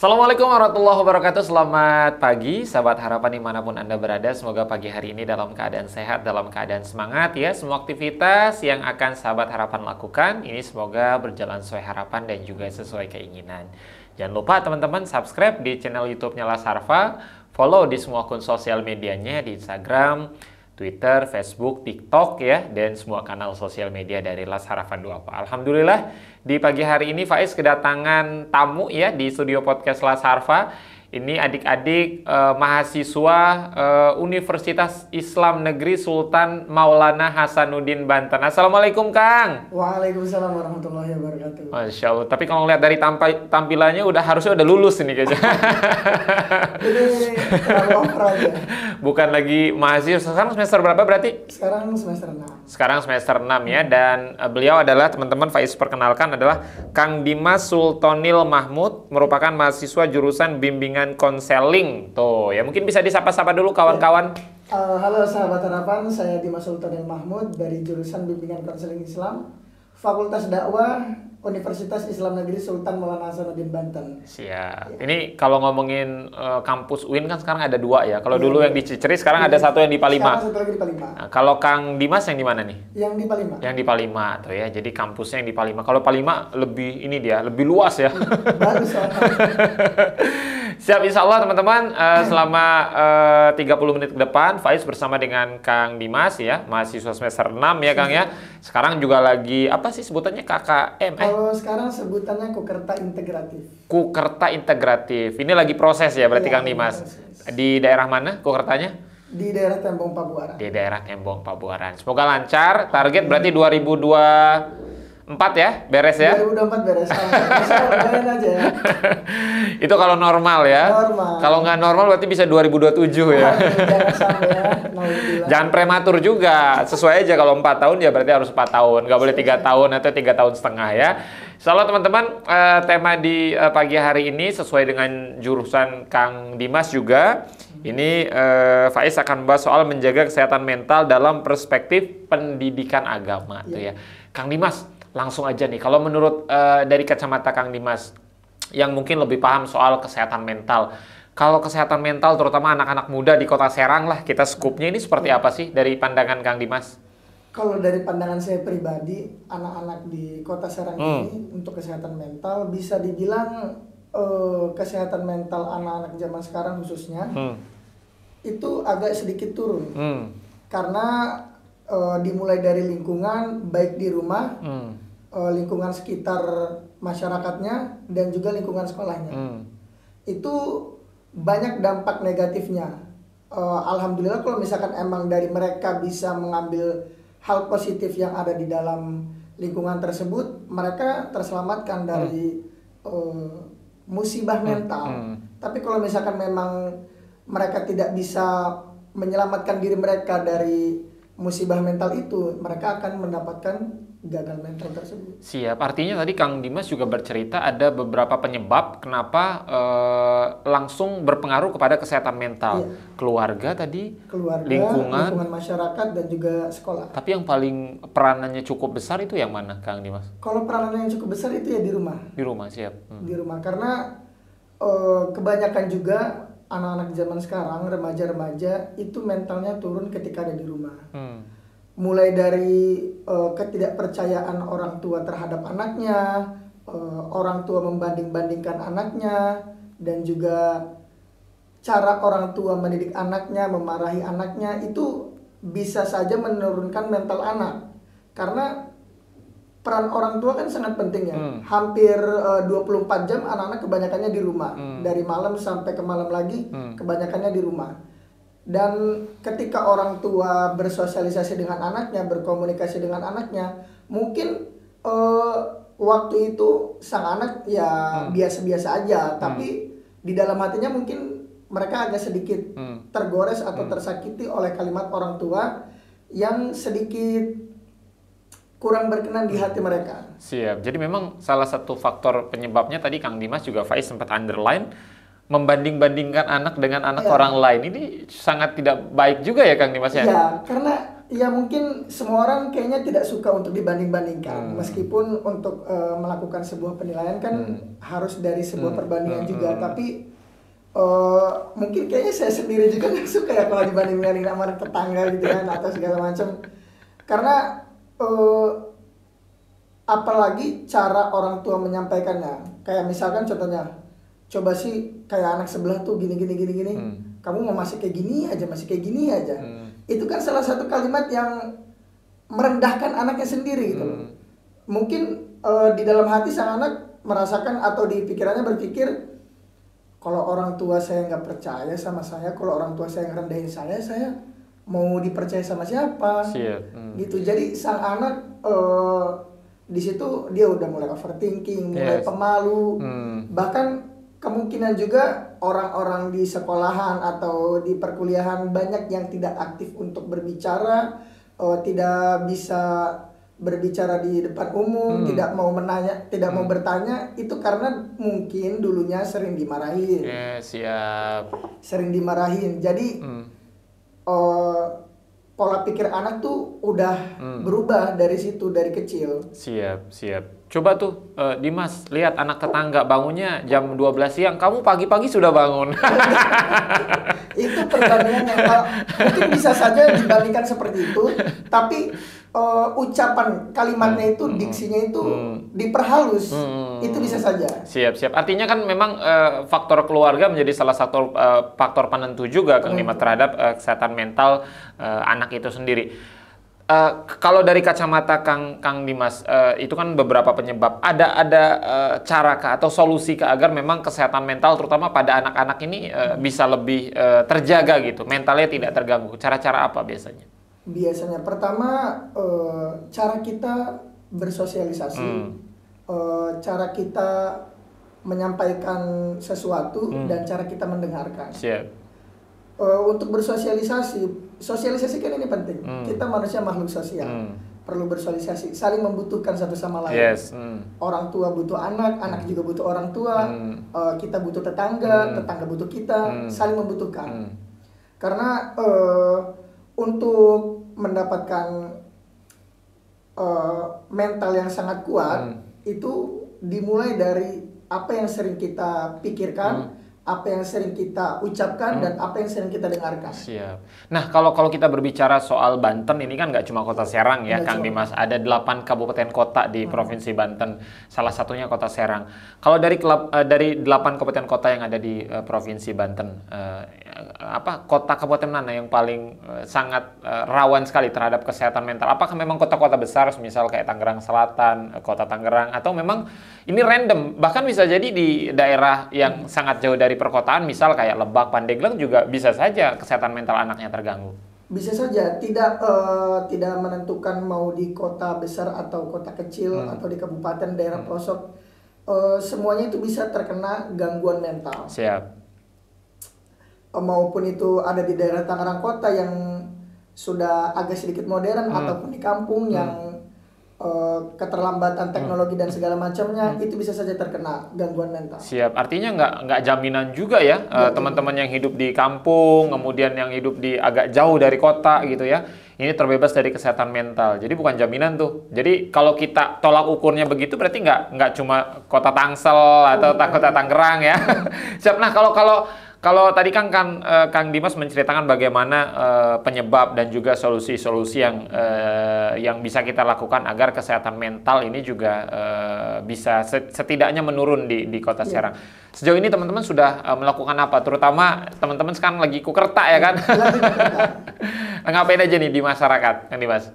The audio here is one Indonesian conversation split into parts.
Assalamualaikum warahmatullahi wabarakatuh. Selamat pagi, sahabat harapan dimanapun Anda berada. Semoga pagi hari ini dalam keadaan sehat, dalam keadaan semangat ya. Semua aktivitas yang akan sahabat harapan lakukan, ini semoga berjalan sesuai harapan dan juga sesuai keinginan. Jangan lupa teman-teman subscribe di channel YouTube-nya Las Harfa, follow di semua akun sosial medianya di Instagram, Twitter, Facebook, TikTok ya, dan semua kanal sosial media dari Las Harfa 2. Alhamdulillah di pagi hari ini Faiz kedatangan tamu ya di studio podcast Las Harfa. Ini adik-adik mahasiswa Universitas Islam Negeri Sultan Maulana Hasanuddin Banten. Assalamualaikum Kang. Waalaikumsalam warahmatullahi wabarakatuh. Masya Allah. Tapi kalau ngeliat dari tampilannya harusnya udah lulus ini kayaknya. Ini terlalu over aja. Bukan lagi mahasiswa. Sekarang semester berapa berarti? Sekarang semester 6. Sekarang semester 6 ya. Dan beliau adalah, teman-teman Faiz perkenalkan, adalah Kang Dimas Sultonil Mahmud, merupakan mahasiswa jurusan bimbingan konseling. Tuh, ya mungkin bisa disapa-sapa dulu kawan-kawan. Halo sahabat harapan, saya Dimas Sultonil Mahmud dari jurusan bimbingan konseling Islam, Fakultas Dakwah Universitas Islam Negeri Sultan Maulana Hasanuddin Banten. Siap. Ini kalau ngomongin kampus UIN kan sekarang ada 2 ya. Kalau dulu yang di Ciceri, sekarang ada satu yang di Palima. Sekarang satu lagi di Palima. Nah, kalau Kang Dimas yang di mana nih? Yang di Palima. Yang di Palima tuh ya. Jadi kampusnya yang di Palima. Kalau Palima lebih ini dia, lebih luas ya. Baru soalnya. Siap, insya Allah teman-teman, selama 30 menit ke depan Faiz bersama dengan Kang Dimas ya, mahasiswa semester 6 ya Kang ya. Sekarang juga lagi, apa sih sebutannya, KKM? Kalau sekarang sebutannya Kukerta Integratif. Kukerta Integratif. Ini lagi proses ya berarti Kang Dimas. Proses. Di daerah mana Kukertanya? Di daerah Tembong Pabuaran. Di daerah Tembong Pabuaran. Semoga lancar. Target berarti 2024 ya, beres ya? 2024 beres. Doain aja ya. Itu kalau normal ya. Normal. Kalau nggak normal berarti bisa 2027 ya. Jangan sampai ya. Nauzubillah. Jangan prematur juga. Sesuai aja, kalau 4 tahun ya berarti harus 4 tahun. Nggak boleh 3 tahun atau 3 tahun setengah ya. Insyaallah teman-teman, tema di pagi hari ini sesuai dengan jurusan Kang Dimas juga. Ini Faiz akan bahas soal menjaga kesehatan mental dalam perspektif pendidikan agama tuh ya. Kang Dimas, langsung aja nih. Kalau menurut dari kacamata Kang Dimas yang mungkin lebih paham soal kesehatan mental. Kalau kesehatan mental terutama anak-anak muda di Kota Serang lah, kita skupnya ini seperti apa sih dari pandangan Kang Dimas? Kalau dari pandangan saya pribadi, anak-anak di Kota Serang ini untuk kesehatan mental bisa dibilang kesehatan mental anak-anak zaman sekarang khususnya itu agak sedikit turun. Karena dimulai dari lingkungan, baik di rumah, lingkungan sekitar masyarakatnya, dan juga lingkungan sekolahnya. Itu banyak dampak negatifnya. Alhamdulillah kalau misalkan emang dari mereka bisa mengambil hal positif yang ada di dalam lingkungan tersebut, mereka terselamatkan dari musibah mental. Tapi kalau misalkan memang mereka tidak bisa menyelamatkan diri mereka dari musibah mental itu, mereka akan mendapatkan gagal mental tersebut. Siap. Artinya tadi Kang Dimas juga bercerita ada beberapa penyebab kenapa langsung berpengaruh kepada kesehatan mental. Keluarga tadi, Keluarga, lingkungan, masyarakat, dan juga sekolah. Tapi yang paling peranannya cukup besar itu yang mana Kang Dimas? Kalau peranannya yang cukup besar itu ya di rumah. Di rumah, siap. Di rumah, karena kebanyakan juga anak-anak zaman sekarang, remaja-remaja itu mentalnya turun ketika ada di rumah. Mulai dari ketidakpercayaan orang tua terhadap anaknya, orang tua membanding-bandingkan anaknya, dan juga cara orang tua mendidik anaknya, memarahi anaknya, itu bisa saja menurunkan mental anak. Karena peran orang tua kan sangat penting ya. Hampir 24 jam anak-anak kebanyakannya di rumah. Dari malam sampai ke malam lagi, kebanyakannya di rumah. Dan ketika orang tua bersosialisasi dengan anaknya, berkomunikasi dengan anaknya, mungkin waktu itu sang anak ya biasa-biasa aja, tapi di dalam hatinya mungkin mereka agak sedikit tergores atau tersakiti oleh kalimat orang tua yang sedikit kurang berkenan di hati mereka. Siap. Jadi memang salah satu faktor penyebabnya tadi Kang Dimas juga Faiz sempat underline, membanding-bandingkan anak dengan anak orang lain. Ini sangat tidak baik juga ya Kang Dimas ya? Ya, karena Ya mungkin semua orang kayaknya tidak suka untuk dibanding-bandingkan, meskipun untuk melakukan sebuah penilaian kan harus dari sebuah perbandingan juga, tapi mungkin kayaknya saya sendiri juga nggak suka ya kalau dibanding-bandingin sama tetangga gitu kan atau segala macam, karena apalagi cara orang tua menyampaikannya, kayak misalkan contohnya, coba sih kayak anak sebelah tuh gini, kamu mau masih kayak gini aja, itu kan salah satu kalimat yang merendahkan anaknya sendiri gitu. Mungkin di dalam hati sang anak merasakan atau di pikirannya berpikir, kalau orang tua saya nggak percaya sama saya, kalau orang tua saya ngerendahin saya mau dipercaya sama siapa? Gitu. Jadi sang anak di situ dia udah mulai overthinking, mulai pemalu, bahkan kemungkinan juga orang-orang di sekolahan atau di perkuliahan banyak yang tidak aktif untuk berbicara, tidak bisa berbicara di depan umum, tidak mau menanya, tidak mau bertanya, itu karena mungkin dulunya sering dimarahin. Sering dimarahin. Jadi pola pikir anak tuh udah berubah dari situ, dari kecil. Siap. Coba tuh Dimas, lihat anak tetangga bangunnya jam 12 siang, kamu pagi-pagi sudah bangun. Itu perbandingan yang mungkin bisa saja dibandingkan seperti itu, tapi ucapan kalimatnya itu, diksinya itu diperhalus, itu bisa saja. Siap. Artinya kan memang faktor keluarga menjadi salah satu faktor penentu juga Kang Dimas terhadap kesehatan mental anak itu sendiri. Kalau dari kacamata Kang Dimas, itu kan beberapa penyebab. Ada cara atau solusi agar memang kesehatan mental terutama pada anak-anak ini bisa lebih terjaga gitu, mentalnya tidak terganggu. Cara-cara apa biasanya? Biasanya pertama cara kita bersosialisasi, cara kita menyampaikan sesuatu dan cara kita mendengarkan. Untuk sosialisasi kan ini penting. Kita manusia makhluk sosial, perlu bersosialisasi, saling membutuhkan satu sama lain. Orang tua butuh anak, anak juga butuh orang tua, kita butuh tetangga, tetangga butuh kita, saling membutuhkan. Karena untuk mendapatkan mental yang sangat kuat itu dimulai dari apa yang sering kita pikirkan, apa yang sering kita ucapkan, dan apa yang sering kita dengarkan. Nah, kalau kita berbicara soal Banten, ini kan nggak cuma kota Serang ya, Kang Dimas. Ada 8 kabupaten kota di Provinsi Banten. Salah satunya kota Serang. Kalau dari 8 kabupaten kota yang ada di Provinsi Banten, kota kabupaten mana yang paling sangat rawan sekali terhadap kesehatan mental? Apakah memang kota-kota besar, misal kayak Tangerang Selatan, kota Tangerang, atau memang ini random? Bahkan bisa jadi di daerah yang sangat jauh dari perkotaan, misal kayak Lebak, Pandeglang, juga bisa saja kesehatan mental anaknya terganggu. Bisa saja, tidak menentukan mau di kota besar atau kota kecil atau di kabupaten, daerah pelosok, semuanya itu bisa terkena gangguan mental. Maupun itu ada di daerah Tangerang Kota yang sudah agak sedikit modern, ataupun di kampung yang keterlambatan teknologi dan segala macamnya, itu bisa saja terkena gangguan mental. Artinya nggak jaminan juga ya, teman-teman yang hidup di kampung, kemudian yang hidup di agak jauh dari kota gitu ya, ini terbebas dari kesehatan mental. Jadi bukan jaminan tuh. Jadi kalau kita tolak ukurnya begitu, berarti nggak cuma kota Tangsel atau kota Tangerang ya. Nah, kalau tadi kan Kang Dimas menceritakan bagaimana penyebab dan juga solusi-solusi yang bisa kita lakukan agar kesehatan mental ini juga bisa setidaknya menurun di Kota Serang. Sejauh ini teman-teman sudah melakukan apa? Terutama teman-teman sekarang lagi kukerta ya kan? Ngapain aja nih di masyarakat, Kang Dimas?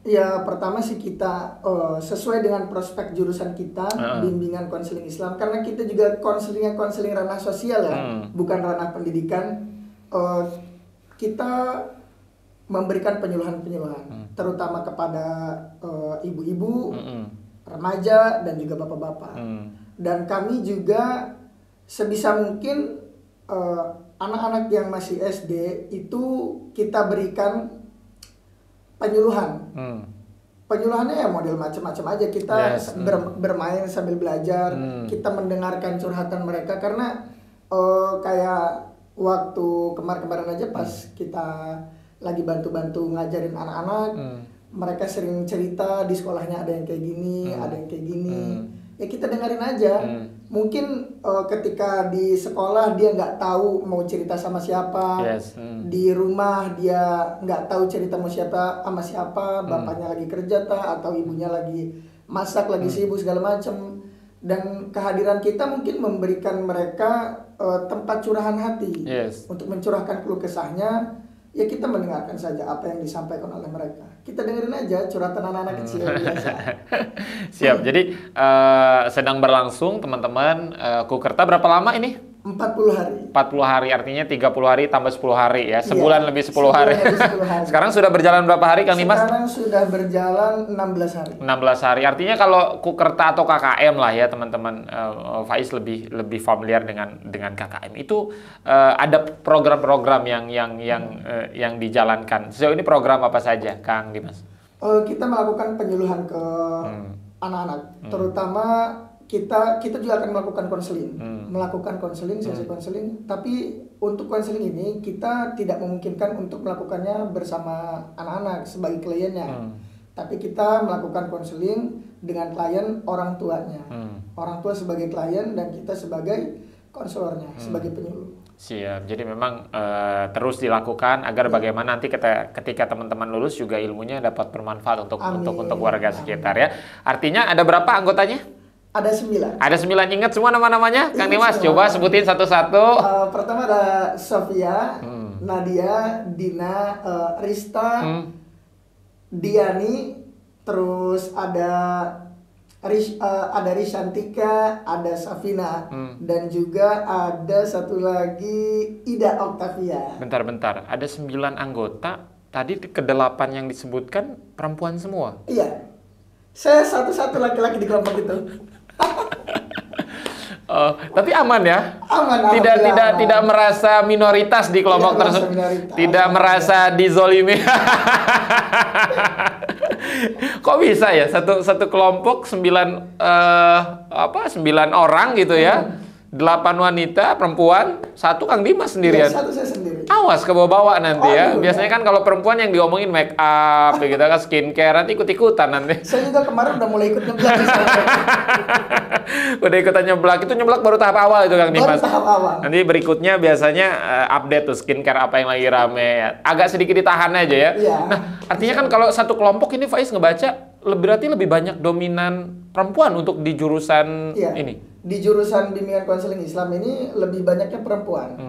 Ya, pertama sih kita sesuai dengan prospek jurusan kita, bimbingan konseling Islam, karena kita juga konseling ranah sosial ya, bukan ranah pendidikan. Kita memberikan penyuluhan, terutama kepada ibu-ibu, remaja, dan juga bapak-bapak. Dan kami juga sebisa mungkin anak-anak yang masih SD itu kita berikan penyuluhan. Penyuluhannya ya model macam-macam aja. Kita bermain sambil belajar, kita mendengarkan curhatan mereka, karena kayak waktu kemarin aja pas kita lagi bantu-bantu ngajarin anak-anak. Mereka sering cerita di sekolahnya ada yang kayak gini, ada yang kayak gini. Ya kita dengerin aja. Mungkin ketika di sekolah dia nggak tahu mau cerita sama siapa. Di rumah dia nggak tahu cerita mau siapa sama siapa. Bapaknya lagi kerja atau ibunya lagi masak, lagi sibuk segala macam. Dan kehadiran kita mungkin memberikan mereka tempat curahan hati untuk mencurahkan keluh kesahnya. Ya kita mendengarkan saja apa yang disampaikan oleh mereka. Kita dengerin aja curhatan anak-anak kecil biasa. Siap. Jadi sedang berlangsung teman-teman Kukerta berapa lama ini? 40 hari. 40 hari artinya 30 hari tambah 10 hari ya. Sebulan lebih 10 hari. Lebih 10 hari. Sekarang sudah berjalan berapa hari Kang Dimas? Sekarang sudah berjalan 16 hari. 16 hari. Artinya kalau Kukerta atau KKM lah ya teman-teman, Faiz lebih familiar dengan KKM. Itu ada program-program yang dijalankan. Sejauh ini program apa saja Kang Dimas? Kita melakukan penyuluhan ke anak-anak, terutama kita juga akan melakukan konseling, sesi konseling. Tapi untuk konseling ini kita tidak memungkinkan untuk melakukannya bersama anak-anak sebagai kliennya. Tapi kita melakukan konseling dengan klien orang tuanya. Orang tua sebagai klien dan kita sebagai konselornya, sebagai penyuluh. Siap. Jadi memang terus dilakukan agar bagaimana nanti ketika teman-teman lulus juga ilmunya dapat bermanfaat untuk warga sekitar ya. Artinya ada berapa anggotanya? Ada 9. Ada 9, ingat semua nama-namanya? Kang Dimas, coba sebutin satu-satu. Pertama ada Sofia, Nadia, Dina, Rista, Diani, terus ada Rishantika, ada Safina, dan juga ada satu lagi Ida Octavia. Bentar, ada 9 anggota. Tadi ke-8 yang disebutkan perempuan semua? Iya. Saya satu-satu laki-laki di kelompok itu. Tapi aman ya? Aman. Tidak merasa minoritas di kelompok tersebut. Tidak merasa dizolimi. Kok bisa ya satu kelompok 9 orang gitu ya? 8 wanita, perempuan, 1 Kang Dimas sendirian. Ya, 1 saya sendiri. Awas kebawa-bawa nanti ya. Biasanya kan kalau perempuan yang diomongin make up, gitu kan skincare, nanti ikut-ikutan nanti. Saya juga kemarin udah mulai ikut nyeblak. Udah ikutan nyeblak, itu nyeblak baru tahap awal itu Kang Dimas. Baru tahap awal. Nanti berikutnya biasanya update tuh skincare apa yang lagi rame. Agak sedikit ditahan aja ya. Iya. Nah, artinya kan kalau satu kelompok ini Faiz ngebaca, berarti lebih banyak dominan perempuan untuk di jurusan ini. Di jurusan bimbingan konseling Islam ini lebih banyaknya perempuan.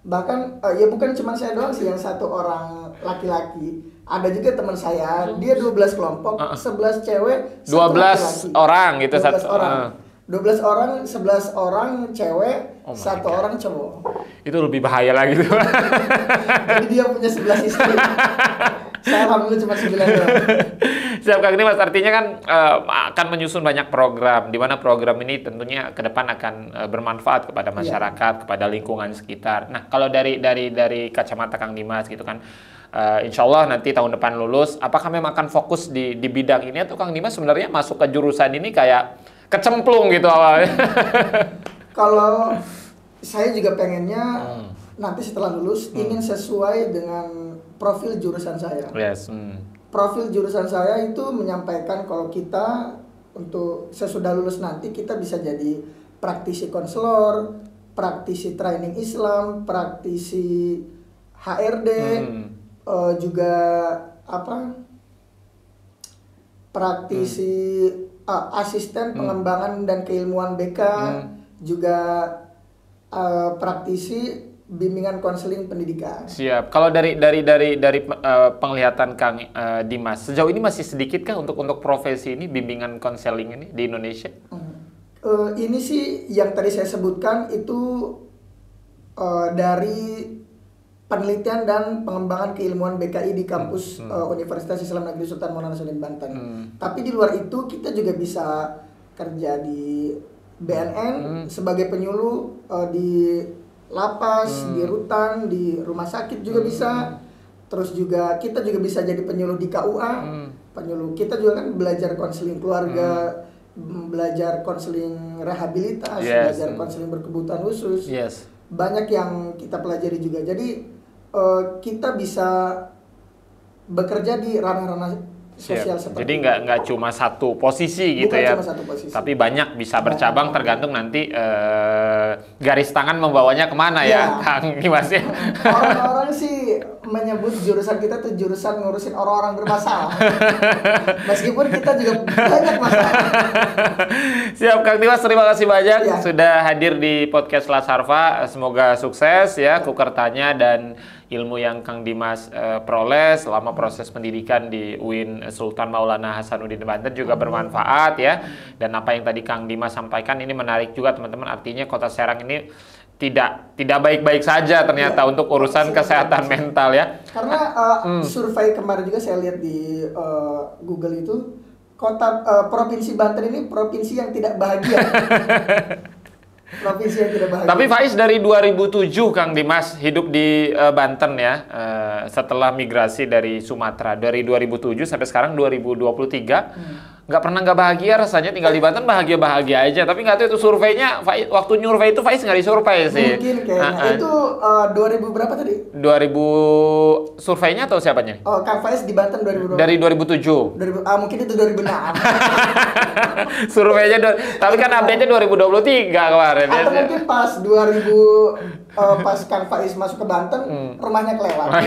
Bahkan ya bukan cuma saya doang sih yang 1 orang laki-laki. Ada juga teman saya, dia 12 kelompok, 11 cewek, 12 orang gitu. 12 orang. 12 orang, 11 orang cewek, 1 orang cowok. Itu lebih bahaya lagi tuh. Jadi dia punya 11 istri. Saya alhamdulillah cuma 9 doang. Siap Kang Dimas, artinya kan akan menyusun banyak program, di mana program ini tentunya ke depan akan bermanfaat kepada masyarakat, kepada lingkungan sekitar. Nah, kalau dari kacamata Kang Dimas gitu kan, insya Allah nanti tahun depan lulus, apakah memang akan fokus di bidang ini atau Kang Dimas sebenarnya masuk ke jurusan ini kayak kecemplung gitu awalnya? Kalau saya juga pengennya nanti setelah lulus ingin sesuai dengan profil jurusan saya. Profil jurusan saya itu menyampaikan kalau kita untuk sesudah lulus nanti kita bisa jadi praktisi konselor, praktisi training Islam, praktisi HRD, juga praktisi asisten pengembangan dan keilmuan BK, juga praktisi bimbingan konseling pendidikan. Siap. Kalau dari penglihatan Kang Dimas, sejauh ini masih sedikit kah untuk profesi ini bimbingan konseling ini di Indonesia? Ini sih yang tadi saya sebutkan itu dari penelitian dan pengembangan keilmuan BKI di kampus Universitas Islam Negeri Sultan Mauna Nasruddin Banten. Tapi di luar itu kita juga bisa kerja di BNN sebagai penyuluh di lapas, di rutan, di rumah sakit juga bisa. Terus juga kita juga bisa jadi penyuluh di KUA. Penyuluh kita juga kan belajar konseling keluarga, belajar konseling rehabilitas, belajar konseling berkebutuhan khusus. Banyak yang kita pelajari juga. Jadi kita bisa bekerja di ranah-ranah sosial seperti jadi nggak cuma satu posisi gitu ya, cuma satu posisi. Tapi banyak bisa bercabang tergantung nanti garis tangan membawanya kemana ya, Kang Dimas ya. Orang-orang sih menyebut jurusan kita tuh jurusan ngurusin orang-orang bermasalah. Meskipun kita juga banyak masalah. Siap Kang Dimas, terima kasih banyak sudah hadir di podcast Las Harfa. Semoga sukses ya kukertanya dan ilmu yang Kang Dimas peroleh selama proses pendidikan di UIN Sultan Maulana Hasanuddin Banten juga bermanfaat ya. Dan apa yang tadi Kang Dimas sampaikan ini menarik juga teman-teman, artinya Kota Serang ini tidak baik-baik saja ternyata untuk urusan kesehatan mental ya. Karena survei kemarin juga saya lihat di Google itu, provinsi Banten ini provinsi yang tidak bahagia. Provinsi yang tidak bahagia. Tapi Faiz dari 2007 Kang Dimas hidup di Banten ya, setelah migrasi dari Sumatera dari 2007 sampai sekarang 2023. Nggak pernah nggak bahagia rasanya tinggal di Banten, bahagia aja. Tapi nggak tahu itu surveinya, waktu nyurvei itu Faiz nggak disurvei sih. Mungkin kayaknya itu 2000 berapa tadi? 2000 surveinya atau siapanya? Oh, Kang Faiz di Banten 2000. Dari 2007. Mungkin itu 2006. Surveinya, tapi kan update-nya 2023 kemarin. Atau mungkin pas 2000 pas Kang Faiz masuk ke Banten, rumahnya kelewat.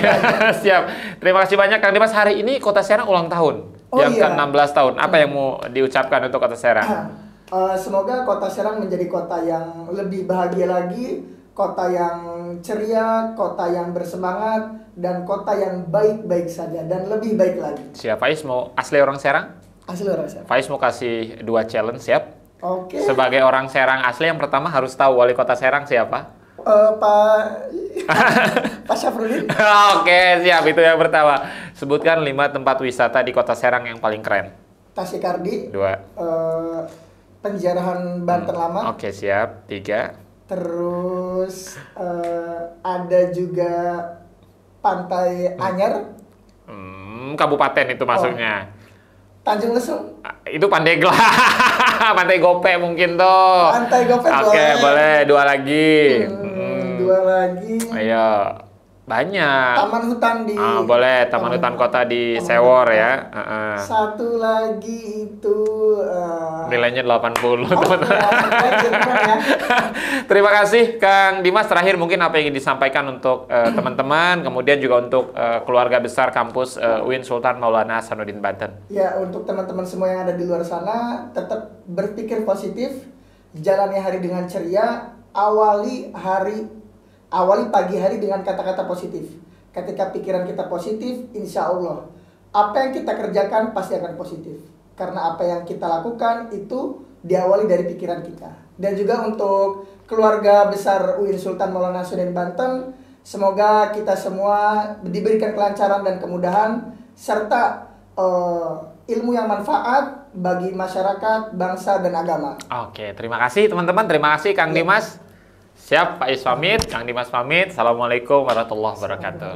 Siap. Terima kasih banyak Kang Dimas. Hari ini Kota Serang ulang tahun. Yang ke-16 tahun. Apa yang mau diucapkan untuk Kota Serang? Semoga Kota Serang menjadi kota yang lebih bahagia lagi, kota yang ceria, kota yang bersemangat, dan kota yang baik-baik saja dan lebih baik lagi. Siap. Faiz mau asli orang Serang? Asli orang Serang. Faiz mau kasih 2 challenge, siap? Oke. Sebagai orang Serang asli, yang pertama harus tahu wali kota Serang siapa? Pak Syafruddin. Oke, siap. Itu yang pertama. Sebutkan 5 tempat wisata di Kota Serang yang paling keren. Tasikardi. 2. Penjarahan Banten Lama. Oke, siap. 3. Terus ada juga Pantai Anyar. Kabupaten itu masuknya. Tanjung Lesung. Itu Pandeglang. Pantai Gope mungkin tuh. Pantai Gope boleh. Oke, boleh. 2 lagi. 2 lagi. Ayo. Banyak. Taman hutan di. Boleh. Taman hutan kota di Sewor ya. 1 lagi itu. Nilainya 80. Ya. Terima kasih Kang Dimas. Terakhir mungkin apa yang ingin disampaikan untuk teman-teman, kemudian juga untuk keluarga besar kampus UIN Sultan Maulana Hasanuddin Banten. Ya, untuk teman-teman semua yang ada di luar sana, tetap berpikir positif, jalani hari dengan ceria, awali pagi hari dengan kata-kata positif. Ketika pikiran kita positif, insya Allah apa yang kita kerjakan pasti akan positif. Karena apa yang kita lakukan itu diawali dari pikiran kita. Dan juga untuk keluarga besar UIN Sultan Maulana Hasanuddin Banten, semoga kita semua diberikan kelancaran dan kemudahan serta ilmu yang manfaat bagi masyarakat, bangsa, dan agama. Oke, terima kasih teman-teman. Terima kasih Kang Dimas. Siap, Faiz pamit, Kang Dimas pamit. Assalamualaikum warahmatullahi wabarakatuh.